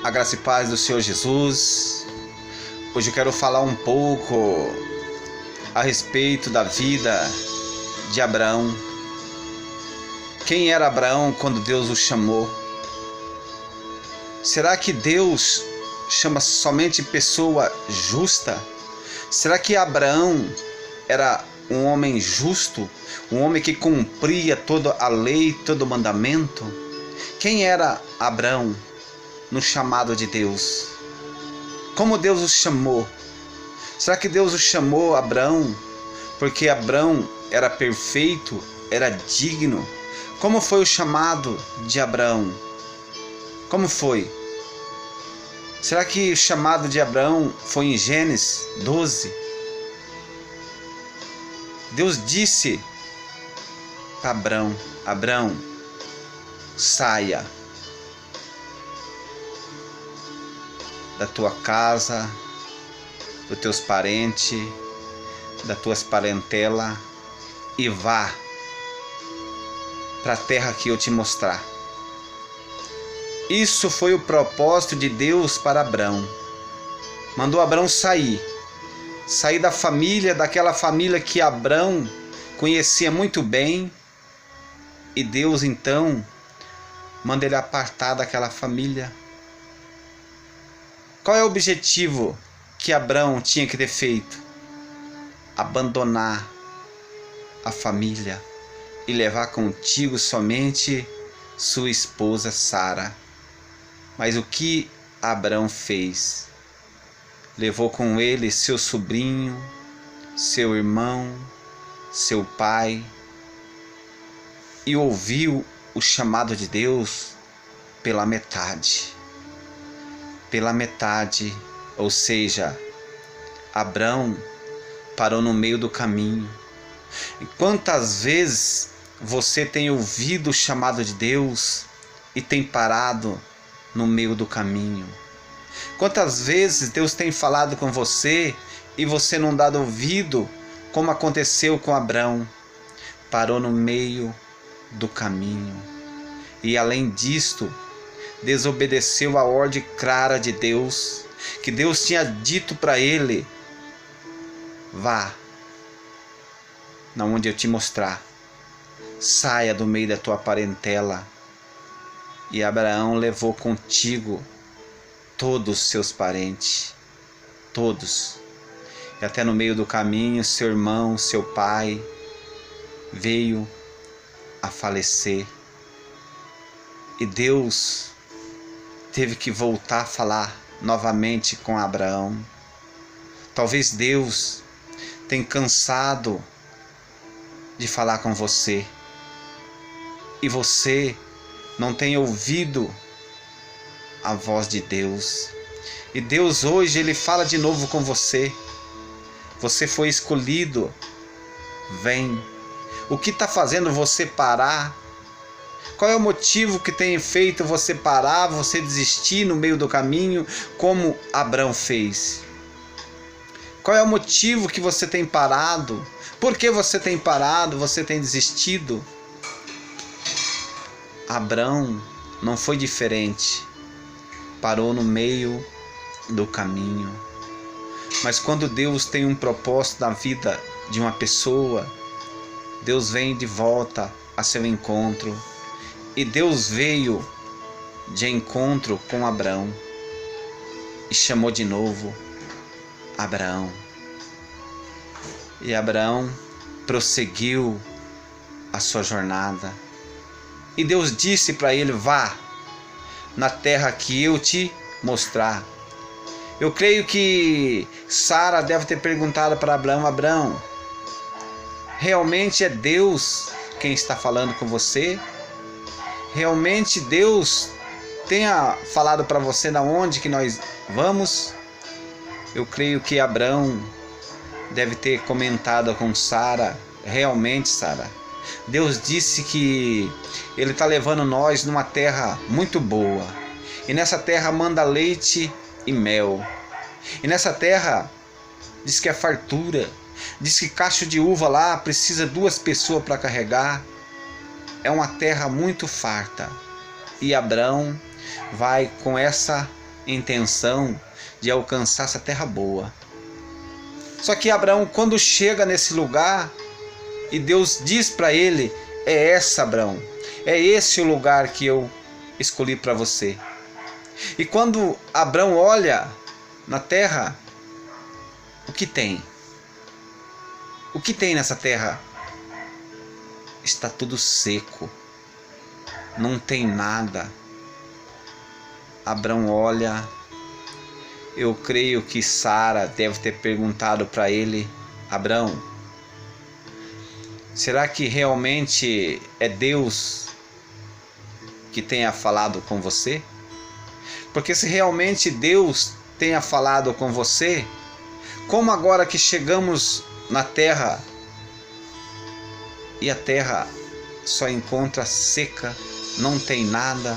A graça e paz do Senhor Jesus. Hoje eu quero falar um pouco a respeito da vida de Abraão. Quem era Abraão quando Deus o chamou? Será que Deus chama somente pessoa justa? Será que Abraão era um homem justo? Um homem que cumpria toda a lei, todo o mandamento? Quem era Abraão no chamado de Deus? Como Deus o chamou? Será que Deus o chamou Abraão porque Abraão era perfeito, era digno? Como foi o chamado de Abraão? Como foi? Será que o chamado de Abraão foi em Gênesis 12? Deus disse para Abraão: Abraão, saia da tua casa, dos teus parentes, das tuas parentelas e vá para a terra que eu te mostrar. Isso foi o propósito de Deus para Abraão. Mandou Abraão sair da família, daquela família que Abraão conhecia muito bem, e Deus então manda ele apartar daquela família. Qual é o objetivo que Abraão tinha que ter feito? Abandonar a família e levar contigo somente sua esposa Sara. Mas o que Abraão fez? Levou com ele seu sobrinho, seu irmão, seu pai, e ouviu o chamado de Deus pela metade. Pela metade, ou seja, Abraão parou no meio do caminho. E quantas vezes você tem ouvido o chamado de Deus e tem parado no meio do caminho? Quantas vezes Deus tem falado com você e você não dá ouvido, como aconteceu com Abraão? Parou no meio do caminho. E além disto, desobedeceu a ordem clara de Deus, que Deus tinha dito para ele: vá na onde eu te mostrar, saia do meio da tua parentela. E Abraão levou contigo todos os seus parentes, todos. E até no meio do caminho, seu irmão, seu pai veio a falecer. E Deus teve que voltar a falar novamente com Abraão. Talvez Deus tenha cansado de falar com você e você não tenha ouvido a voz de Deus. E Deus hoje ele fala de novo com você. Você foi escolhido. Vem. O que está fazendo você parar? Qual é o motivo que tem feito você parar, você desistir no meio do caminho, como Abraão fez? Qual é o motivo que você tem parado? Por que você tem parado, você tem desistido? Abraão não foi diferente. Parou no meio do caminho. Mas quando Deus tem um propósito na vida de uma pessoa, Deus vem de volta a seu encontro. E Deus veio de encontro com Abraão e chamou de novo Abraão. E Abraão prosseguiu a sua jornada. E Deus disse para ele: vá na terra que eu te mostrar. Eu creio que Sara deve ter perguntado para Abraão: Abraão, realmente é Deus quem está falando com você? Realmente Deus tenha falado para você na onde que nós vamos? Eu creio que Abraão deve ter comentado com Sara: realmente, Sara, Deus disse que Ele está levando nós numa terra muito boa. E nessa terra manda leite e mel. E nessa terra diz que é fartura. Diz que cacho de uva lá precisa 2 pessoas para carregar. É uma terra muito farta. E Abraão vai com essa intenção de alcançar essa terra boa. Só que Abraão, quando chega nesse lugar, e Deus diz para ele: é essa, Abraão, é esse o lugar que eu escolhi para você. E quando Abraão olha na terra, o que tem? O que tem nessa terra? Está tudo seco, não tem nada. Abraão olha, eu creio que Sara deve ter perguntado para ele: Abraão, será que realmente é Deus que tenha falado com você? Porque se realmente Deus tenha falado com você, como agora que chegamos na terra e a terra só encontra seca, não tem nada,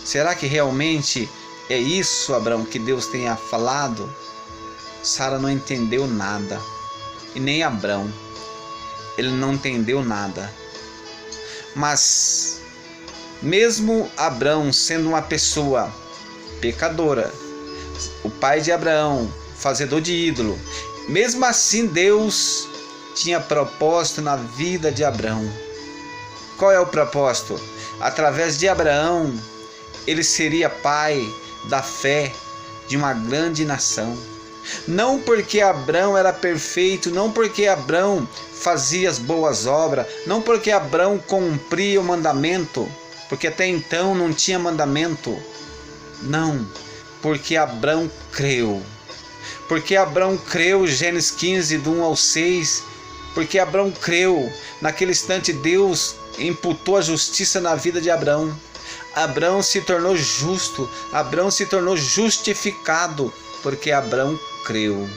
será que realmente é isso, Abraão, que Deus tenha falado? Sara não entendeu nada, e nem Abraão, ele não entendeu nada. Mas mesmo Abraão sendo uma pessoa pecadora, o pai de Abraão, fazedor de ídolo, mesmo assim Deus tinha propósito na vida de Abraão. Qual é o propósito? Através de Abraão, ele seria pai da fé de uma grande nação. Não porque Abraão era perfeito, não porque Abraão fazia as boas obras, não porque Abraão cumpria o mandamento, porque até então não tinha mandamento. Não, porque Abraão creu. Porque Abraão creu, Gênesis 15, do 1 ao 6, porque Abraão creu, naquele instante Deus imputou a justiça na vida de Abraão. Abraão se tornou justo, Abraão se tornou justificado, porque Abraão creu.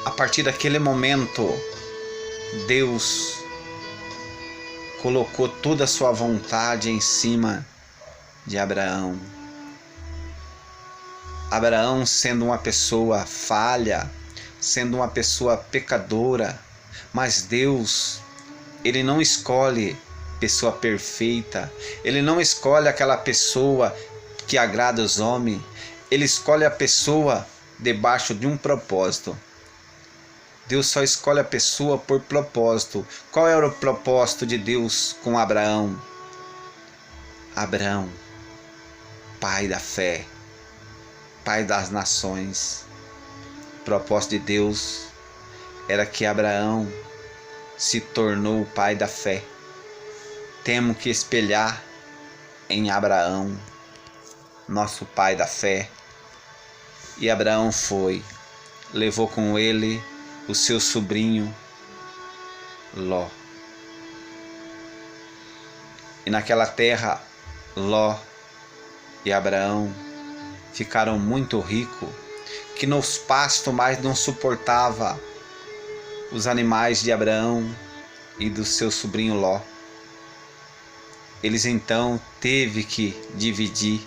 A partir daquele momento, Deus colocou toda a sua vontade em cima de Abraão. Abraão, sendo uma pessoa falha, sendo uma pessoa pecadora, mas Deus, ele não escolhe pessoa perfeita, ele não escolhe aquela pessoa que agrada os homens, ele escolhe a pessoa debaixo de um propósito. Deus só escolhe a pessoa por propósito. Qual era o propósito de Deus com Abraão? Abraão, pai da fé, pai das nações. O propósito de Deus era que Abraão se tornou o pai da fé. Temos que espelhar em Abraão, nosso pai da fé. E Abraão foi, levou com ele o seu sobrinho Ló. E naquela terra, Ló e Abraão ficaram muito ricos, que nos pastos mais não suportava os animais de Abraão e do seu sobrinho Ló. Eles então teve que dividir,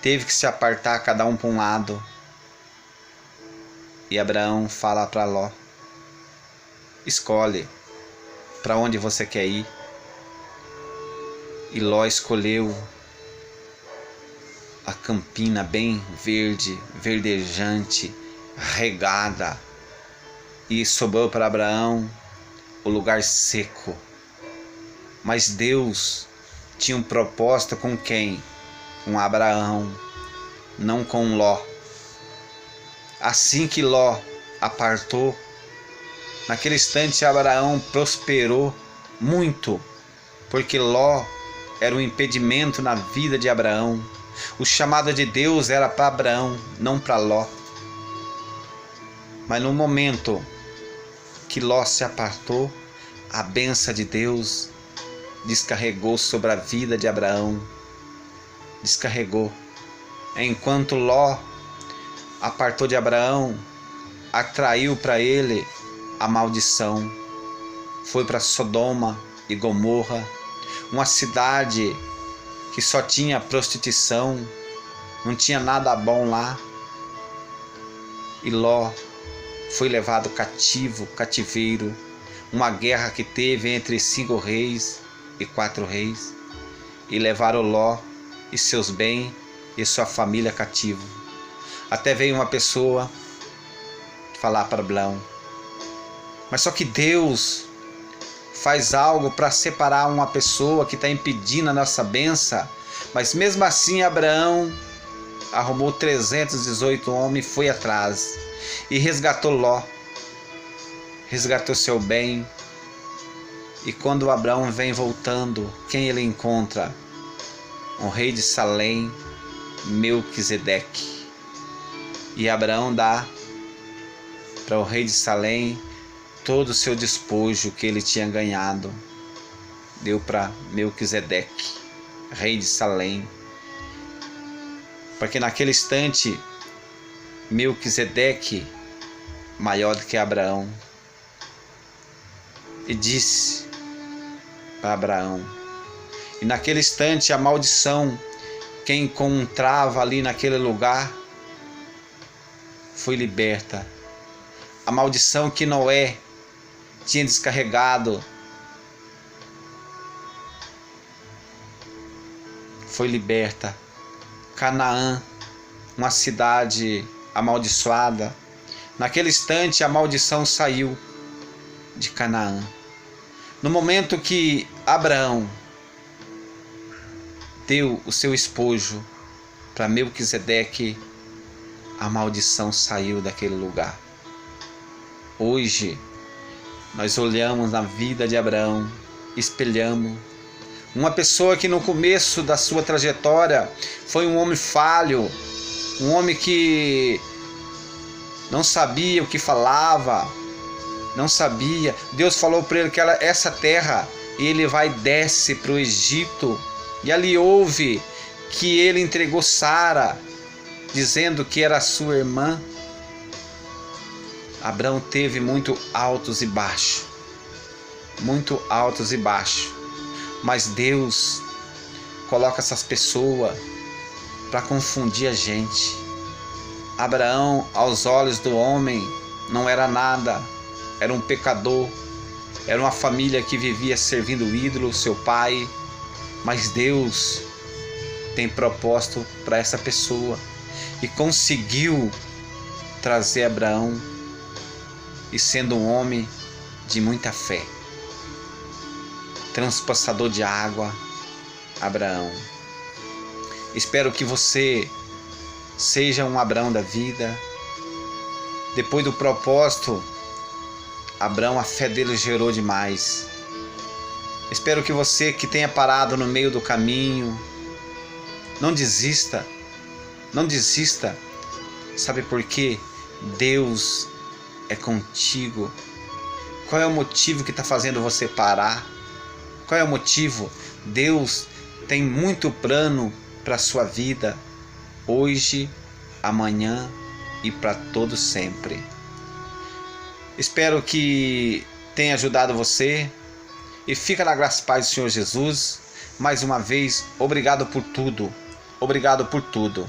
teve que se apartar cada um para um lado. E Abraão fala para Ló: escolhe para onde você quer ir. E Ló escolheu a campina bem verde, verdejante, regada. E sobrou para Abraão o lugar seco. Mas Deus tinha um propósito com quem? Com Abraão, não com Ló. Assim que Ló apartou, naquele instante Abraão prosperou muito, porque Ló era um impedimento na vida de Abraão. O chamado de Deus era para Abraão, não para Ló. Mas no momento que Ló se apartou, a bênção de Deus descarregou sobre a vida de Abraão. Descarregou. Enquanto Ló apartou de Abraão, atraiu para ele a maldição. Foi para Sodoma e Gomorra, uma cidade que só tinha prostituição, não tinha nada bom lá. E Ló foi levado cativeiro, uma guerra que teve entre 5 reis e 4 reis, e levaram Ló e seus bens e sua família cativo. Até veio uma pessoa falar para Abraão. Mas só que Deus faz algo para separar uma pessoa que está impedindo a nossa bênção. Mas mesmo assim Abraão arrumou 318 homens e foi atrás. E resgatou Ló. Resgatou seu bem. E quando Abraão vem voltando, quem ele encontra? Um rei de Salém, Melquisedeque. E Abraão dá para o rei de Salém todo o seu despojo que ele tinha ganhado. Deu para Melquisedeque, rei de Salém. Porque naquele instante, Melquisedeque, maior do que Abraão, e disse para Abraão. E naquele instante, a maldição que encontrava ali naquele lugar foi liberta. A maldição que Noé tinha descarregado foi liberta. Canaã, uma cidade amaldiçoada, naquele instante a maldição saiu de Canaã. No momento que Abraão deu o seu espojo para Melquisedeque, a maldição saiu daquele lugar. Hoje, nós olhamos na vida de Abraão, espelhamos uma pessoa que no começo da sua trajetória foi um homem falho, um homem que não sabia o que falava, não sabia. Deus falou para ele que essa terra, ele vai e desce para o Egito. E ali houve que ele entregou Sara, dizendo que era sua irmã. Abraão teve muito altos e baixos, muito altos e baixos. Mas Deus coloca essas pessoas para confundir a gente. Abraão, aos olhos do homem, não era nada, era um pecador, era uma família que vivia servindo o ídolo, seu pai. Mas Deus tem propósito para essa pessoa e conseguiu trazer Abraão, e sendo um homem de muita fé, transpassador de água, Abraão. Espero que você seja um Abraão da vida. Depois do propósito, Abraão, a fé dele gerou demais. Espero que você que tenha parado no meio do caminho, não desista, não desista. Sabe por quê? Deus é contigo. Qual é o motivo que está fazendo você parar? Qual é o motivo? Deus tem muito plano para a sua vida, hoje, amanhã e para todo sempre. Espero que tenha ajudado você e fica na graça e paz do Senhor Jesus. Mais uma vez, obrigado por tudo. Obrigado por tudo.